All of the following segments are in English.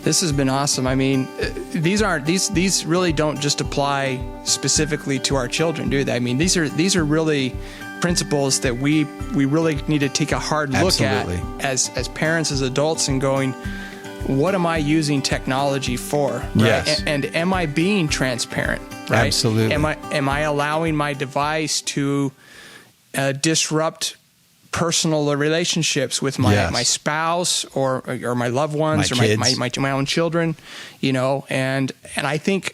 This has been awesome. I mean, these really don't just apply specifically to our children, do they? I mean, these are really principles that we really need to take a hard look Absolutely. at as parents, as adults, and going, what am I using technology for? Right? Yes. And am I being transparent? Right? Absolutely. Am I allowing my device to disrupt personal relationships with my spouse or my loved ones, my or kids. my own children, and I think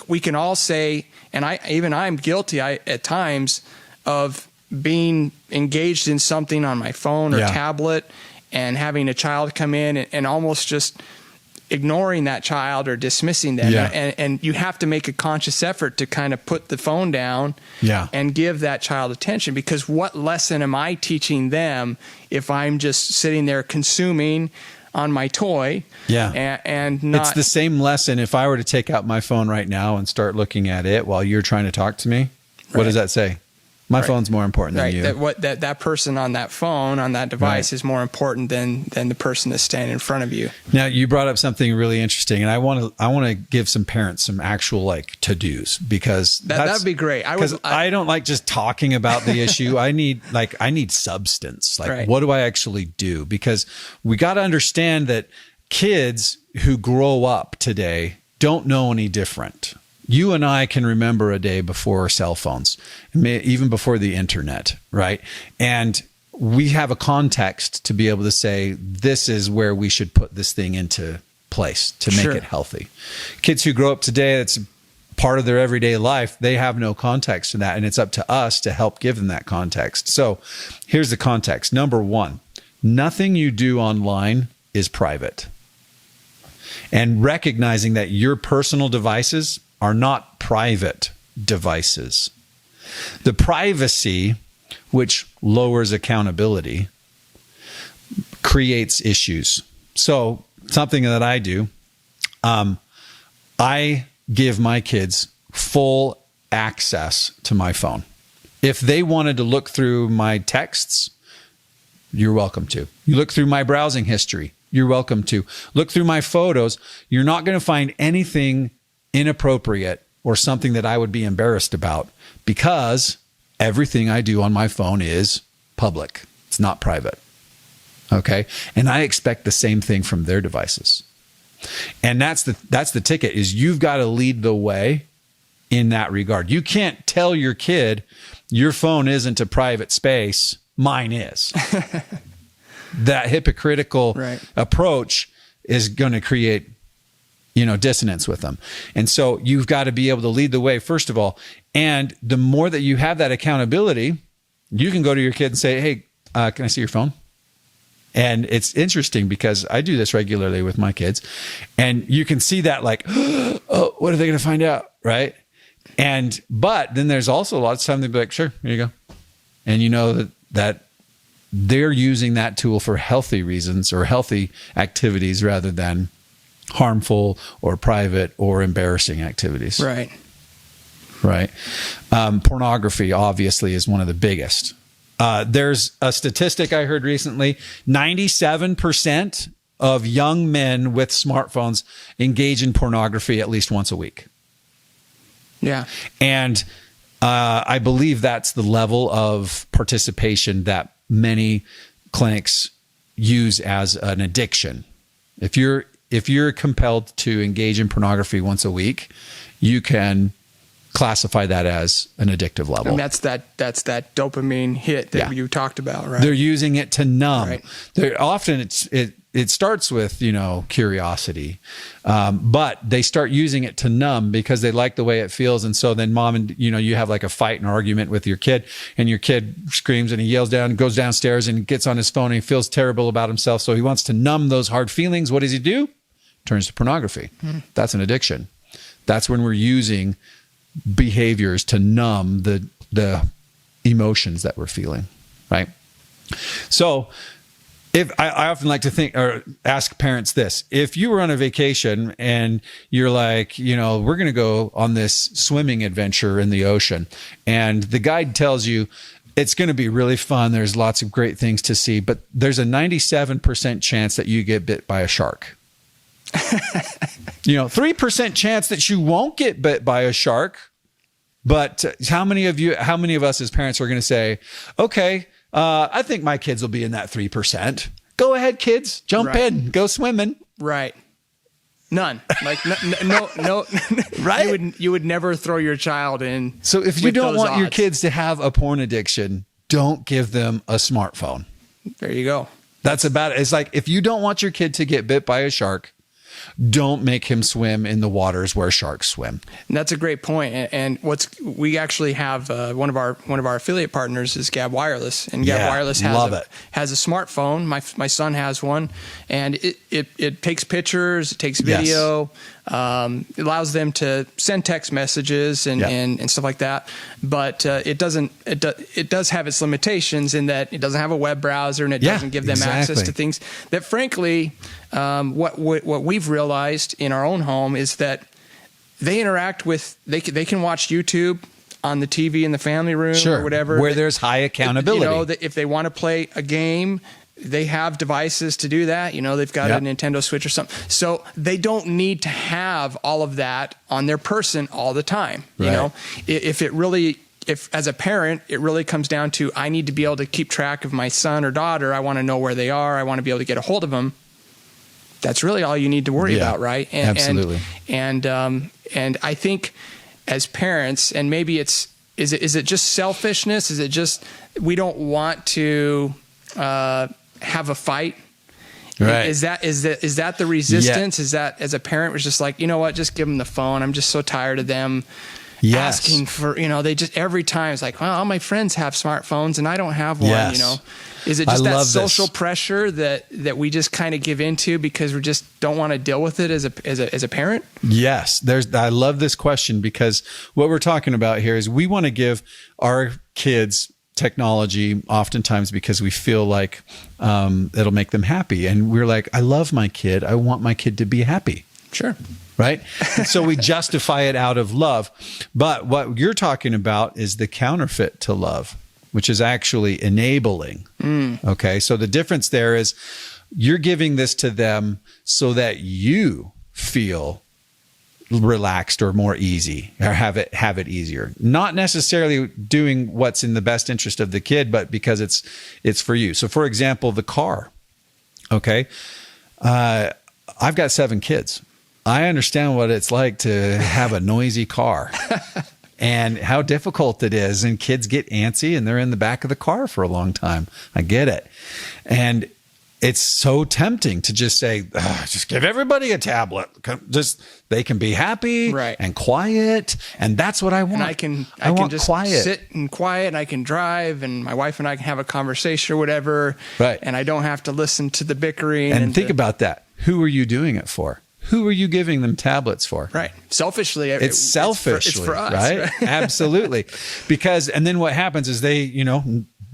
we can all say, and I'm guilty at times of being engaged in something on my phone or tablet and having a child come in and almost just ignoring that child or dismissing them. And you have to make a conscious effort to kind of put the phone down and give that child attention, because what lesson am I teaching them if I'm just sitting there consuming on my toy? And not... It's the same lesson if I were to take out my phone right now and start looking at it while you're trying to talk to me. What does that say? My phone's more important than you. That person on that phone, on that device, is more important than the person that's standing in front of you. Now, you brought up something really interesting, and I want to give some parents some actual like to-dos, because that'd be great. I don't like just talking about the issue. I need substance. What do I actually do? Because we got to understand that kids who grow up today don't know any different. You and I can remember a day before cell phones, even before the internet, right? And we have a context to be able to say, this is where we should put this thing into place to make it healthy. Kids who grow up today, that's part of their everyday life. They have no context to that. And it's up to us to help give them that context. So here's the context. Number one, nothing you do online is private. And recognizing that your personal devices are not private devices. The privacy, which lowers accountability, creates issues. So something that I do, I give my kids full access to my phone. If they wanted to look through my texts, you're welcome to. You look through my browsing history, you're welcome to. Look through my photos. You're not going to find anything inappropriate or something that I would be embarrassed about, because everything I do on my phone is public. It's not private. Okay. And I expect the same thing from their devices. And that's the ticket, is you've got to lead the way in that regard. You can't tell your kid your phone isn't a private space. Mine is. That hypocritical approach is going to create dissonance with them. And so you've got to be able to lead the way, first of all. And the more that you have that accountability, you can go to your kid and say, hey, can I see your phone? And it's interesting because I do this regularly with my kids, and you can see that like, oh, what are they going to find out? Right. But then there's also a lot of time they'd be like, sure, here you go. And you know that they're using that tool for healthy reasons or healthy activities rather than harmful or private or embarrassing activities. Right. Pornography obviously is one of the biggest. There's a statistic I heard recently, 97% of young men with smartphones engage in pornography at least once a week. Yeah. And I believe that's the level of participation that many clinics use as an addiction. If you're compelled to engage in pornography once a week, you can classify that as an addictive level. And that's that dopamine hit that you talked about, right? They're using it to numb. Right. They're often it starts with, curiosity, but they start using it to numb because they like the way it feels. And so then mom and, you have like a fight and argument with your kid, and your kid screams and he yells down, goes downstairs and gets on his phone and he feels terrible about himself. So he wants to numb those hard feelings. What does he do? Turns to pornography. That's an addiction. That's when we're using behaviors to numb the emotions that we're feeling, right? So if I often like to think or ask parents this: if you were on a vacation and you're like, we're going to go on this swimming adventure in the ocean, and the guide tells you it's going to be really fun, there's lots of great things to see, but there's a 97% chance that you get bit by a shark. 3% chance that you won't get bit by a shark. But how many of us as parents are going to say, okay, I think my kids will be in that 3%. Go ahead, kids, jump in, go swimming. Right. None. Like no. Right. You would never throw your child in. So if you don't want your kids to have a porn addiction, don't give them a smartphone. There you go. That's about it. It's like, if you don't want your kid to get bit by a shark, don't make him swim in the waters where sharks swim. And that's a great point. And we actually have one of our affiliate partners is Gab Wireless, and Gab Wireless has a smartphone. My son has one, and it takes pictures, it takes video. It allows them to send text messages and stuff like that. But it does have its limitations in that it doesn't have a web browser, and it doesn't give them access to things that, frankly, what we've realized in our own home is that they interact with, they can watch YouTube on the TV in the family room or whatever, where there's high accountability. That if they want to play a game, they have devices to do that. They've got a Nintendo Switch or something. So they don't need to have all of that on their person all the time. Right. If as a parent, it really comes down to, I need to be able to keep track of my son or daughter. I want to know where they are. I want to be able to get a hold of them. That's really all you need to worry about, right? Absolutely. And I think as parents, and maybe is it just selfishness? Is it just we don't want to have a fight? Right. Is that the resistance? Is that, as a parent, was just like, you know what, just give them the phone. I'm just so tired of them asking for, they just, every time it's like, well, all my friends have smartphones and I don't have one. Is it just that social pressure that we just kind of give into because we just don't want to deal with it as a parent? Yes. I love this question, because what we're talking about here is we want to give our kids technology oftentimes because we feel like it'll make them happy. And we're like, I love my kid. I want my kid to be happy. Sure. Right? And so we justify it out of love. But what you're talking about is the counterfeit to love, which is actually enabling. Okay. So the difference there is you're giving this to them so that you feel relaxed or more easy, or have it easier. Not necessarily doing what's in the best interest of the kid, but because it's for you. So for example, the car. Okay. I've got 7 kids. I understand what it's like to have a noisy car and how difficult it is. And kids get antsy and they're in the back of the car for a long time. I get it. And it's so tempting to just say, just give everybody a tablet. They can be happy and quiet. And that's what I want. And I can just sit and quiet, and I can drive, and my wife and I can have a conversation or whatever. Right. And I don't have to listen to the bickering. And think about that. Who are you doing it for? Who are you giving them tablets for? Right. Selfishly. It's selfishly. It's for us. Right? Absolutely. And then what happens is they,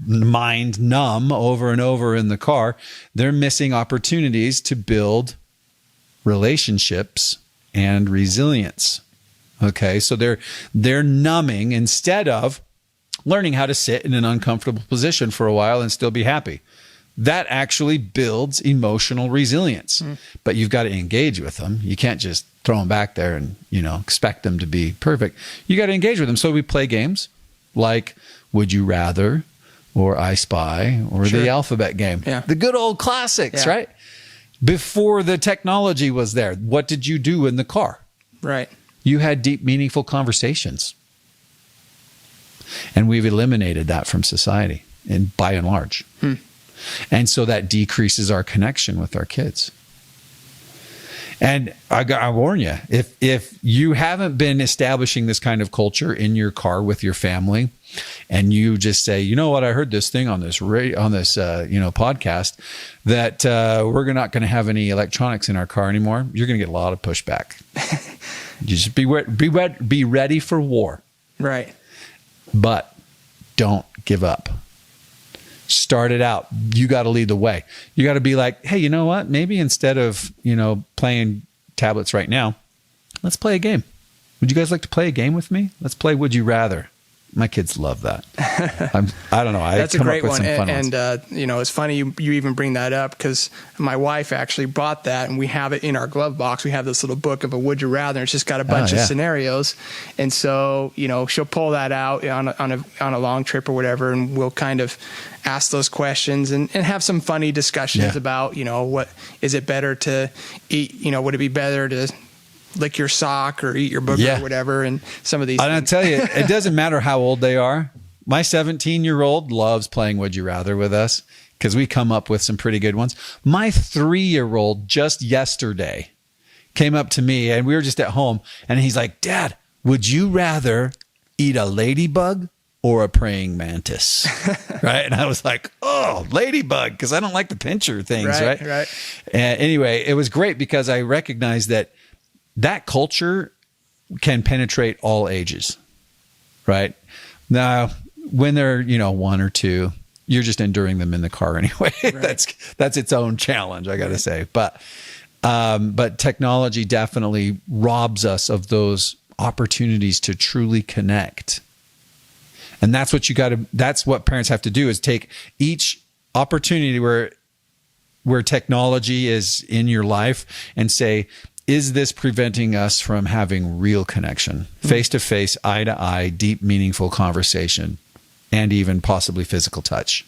mind numb over and over in the car. They're missing opportunities to build relationships and resilience. Okay. So they're numbing instead of learning how to sit in an uncomfortable position for a while and still be happy. That actually builds emotional resilience. But you've got to engage with them. You can't just throw them back there and, expect them to be perfect. You got to engage with them. So we play games like Would You Rather or I Spy or the alphabet game. Yeah. The good old classics, right? Before the technology was there, what did you do in the car? Right. You had deep, meaningful conversations. And we've eliminated that from society, and by and large. And so that decreases our connection with our kids. And I warn you, if you haven't been establishing this kind of culture in your car with your family, and you just say, you know what, I heard this thing on this podcast that we're not going to have any electronics in our car anymore, you're going to get a lot of pushback. You just be ready for war. Right. But don't give up. Start it out. You got to lead the way. You got to be like, hey, you know what? Maybe instead of, playing tablets right now, let's play a game. Would you guys like to play a game with me? Let's play Would You Rather. My kids love that. I don't know. That's a great one. And it's funny you even bring that up, because my wife actually bought that, and we have it in our glove box. We have this little book of a would you rather. It's just got a bunch of scenarios. And so, she'll pull that out on a long trip or whatever, and we'll kind of ask those questions and have some funny discussions about, what is it better to eat? Would it be better to lick your sock or eat your booger or whatever? And some of these I'll tell you, it doesn't matter how old they are. My 17-year-old loves playing Would You Rather with us, because we come up with some pretty good ones. My 3-year-old just yesterday came up to me, and we were just at home, and he's like, Dad, would you rather eat a ladybug or a praying mantis? Right? And I was like, oh, ladybug, because I don't like the pincher things, right? And anyway, it was great because I recognized that culture can penetrate all ages, right? Now, when they're, 1 or 2, you're just enduring them in the car anyway. Right. That's its own challenge, I got to say. But technology definitely robs us of those opportunities to truly connect. And that's what parents have to do, is take each opportunity where technology is in your life and say, is this preventing us from having real connection, face-to-face, eye-to-eye, deep, meaningful conversation, and even possibly physical touch?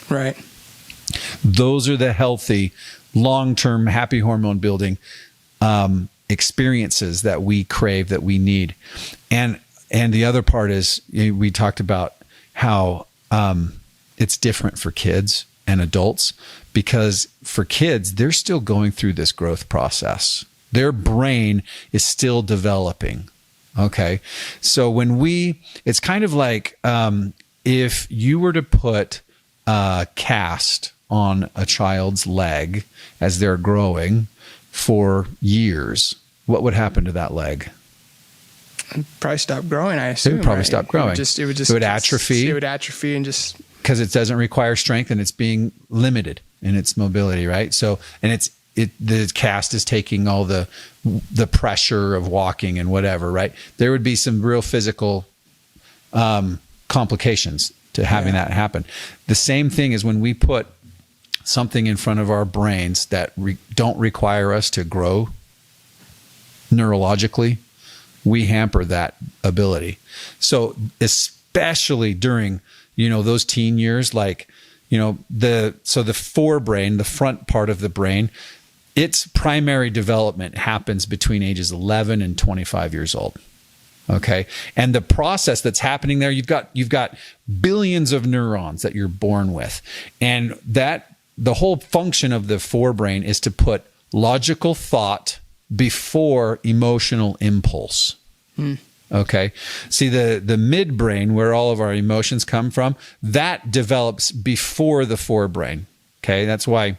Right. Those are the healthy, long-term, happy hormone-building experiences that we crave, that we need. And the other part is, we talked about how it's different for kids and adults, because for kids, they're still going through this growth process. Their brain is still developing. Okay. So it's kind of like, if you were to put a cast on a child's leg as they're growing for years, what would happen to that leg? It'd probably stop growing, I assume. It would probably stop growing. It would atrophy. It would atrophy and just... Because it doesn't require strength, and it's being limited in its mobility, right? So, and the cast is taking all the pressure of walking and whatever, right? There would be some real physical complications to having that happen. The same thing is when we put something in front of our brains that don't require us to grow neurologically, we hamper that ability. So especially during those teen years, like, the forebrain, the front part of the brain, its primary development happens between ages 11 and 25 years old. Okay. And the process that's happening there, you've got billions of neurons that you're born with. And the whole function of the forebrain is to put logical thought before emotional impulse. Okay. See, the midbrain, where all of our emotions come from, that develops before the forebrain. Okay. That's why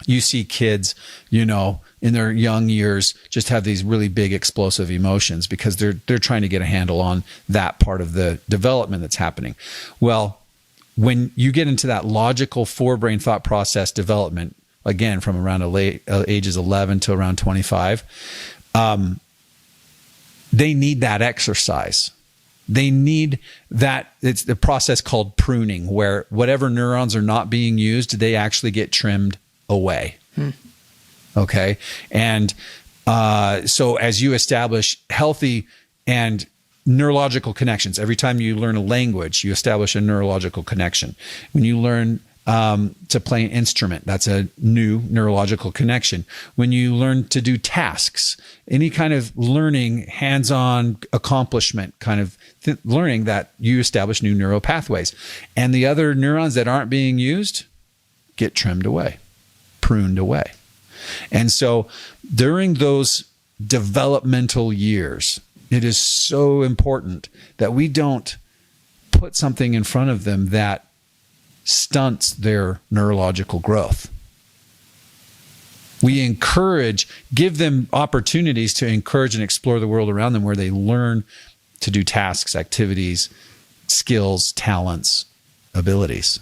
you see kids, in their young years, just have these really big explosive emotions, because they're trying to get a handle on that part of the development that's happening. Well, when you get into that logical forebrain thought process development, again, from around ages 11 to around 25, they need that exercise. They need that. It's the process called pruning, where whatever neurons are not being used, they actually get trimmed away. Okay. And so as you establish healthy and neurological connections, every time you learn a language, you establish a neurological connection. When you learn to play an instrument, that's a new neurological connection. When you learn to do tasks, any kind of learning, hands-on accomplishment kind of learning, that you establish new neural pathways. And the other neurons that aren't being used get trimmed away, pruned away. And so during those developmental years, it is so important that we don't put something in front of them that stunts their neurological growth. We give them opportunities to encourage and explore the world around them, where they learn to do tasks, activities, skills, talents, abilities.